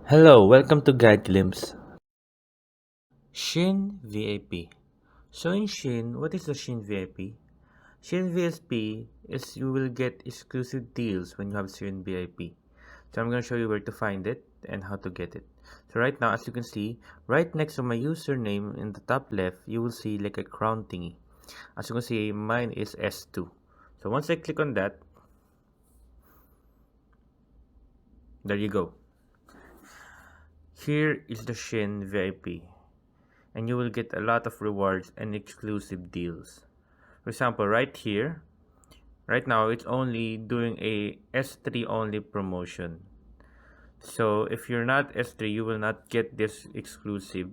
Hello, welcome to Guide Glimpse. Shein VIP. So in Shein, what is the Shein VIP? Shein VIP is you will get exclusive deals when you have Shein VIP. So I'm going to show you where to find it and how to get it. So right now, as you can see, right next to my username in the top left, you will see like a crown thingy. As you can see, mine is S2. So once I click on that, there you go. Here is the Shein VIP. And you will get a lot of rewards and exclusive deals. For example, right here, right now it's only doing a S3 only promotion. So if you're not S3, you will not get this exclusive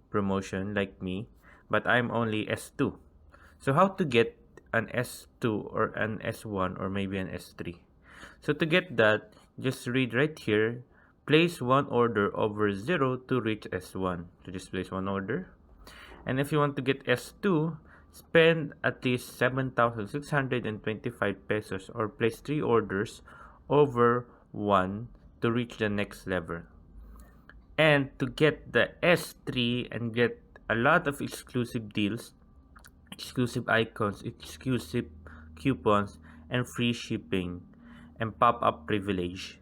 promotion like me, but I'm only S2. So how to get an S2 or an S1 or maybe an S3? So to get that, just read right here, place one order over 0 to reach S1. So just place one order. And if you want to get S2, spend at least 7,625 pesos or place 3 orders over 1 to reach the next level. And to get the S3 and get a lot of exclusive deals, exclusive icons, exclusive coupons, and free shipping and pop-up privilege.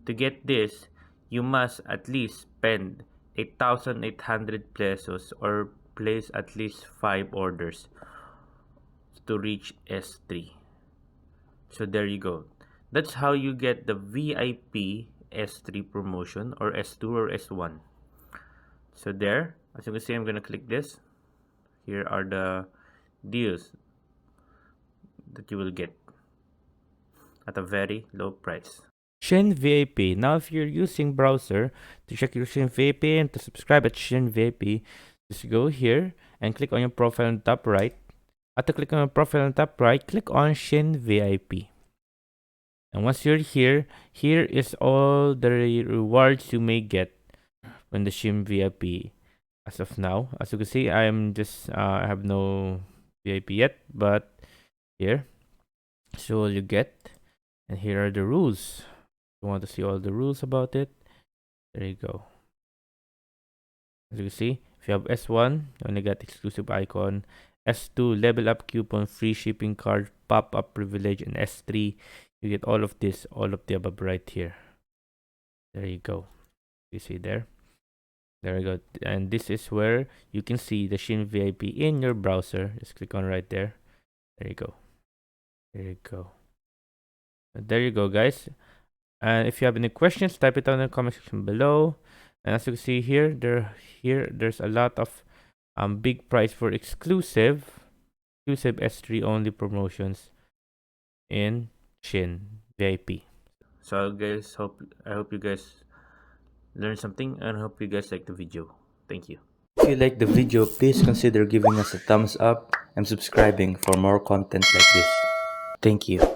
To get this, you must at least spend 8,800 pesos or place at least 5 orders to reach S3. So there you go. That's how you get the VIP S3 promotion or S2 or S1. So there, as you can see, I'm going to click this. Here are the deals that you will get at a very low price. Shein VIP. Now, if you're using browser to check your Shein VIP and to subscribe at Shein VIP, just go here and click on your profile on the top right. After clicking on your profile on the top right, click on Shein VIP. And once you're here, here is all the rewards you may get when the Shein VIP. As of now, as you can see, I have no VIP yet, but here, so you get, and here are the rules. You want to see all the rules about it? There you go. As you can see, if you have S1, you only get exclusive icon. S2, level up coupon, free shipping card, pop-up privilege, and S3, you get all of this, all of the above right here. There you go. You see there? There you go. And this is where you can see the Shein VIP in your browser. Just click on right there. There you go. There you go. There you go, guys. And if you have any questions, type it down in the comment section below. And as you can see here, there's a lot of big price for exclusive S3 only promotions in Shein VIP. So guys, I hope you guys learned something and I hope you guys like the video. Thank you. If you like the video, please consider giving us a thumbs up and subscribing for more content like this. Thank you.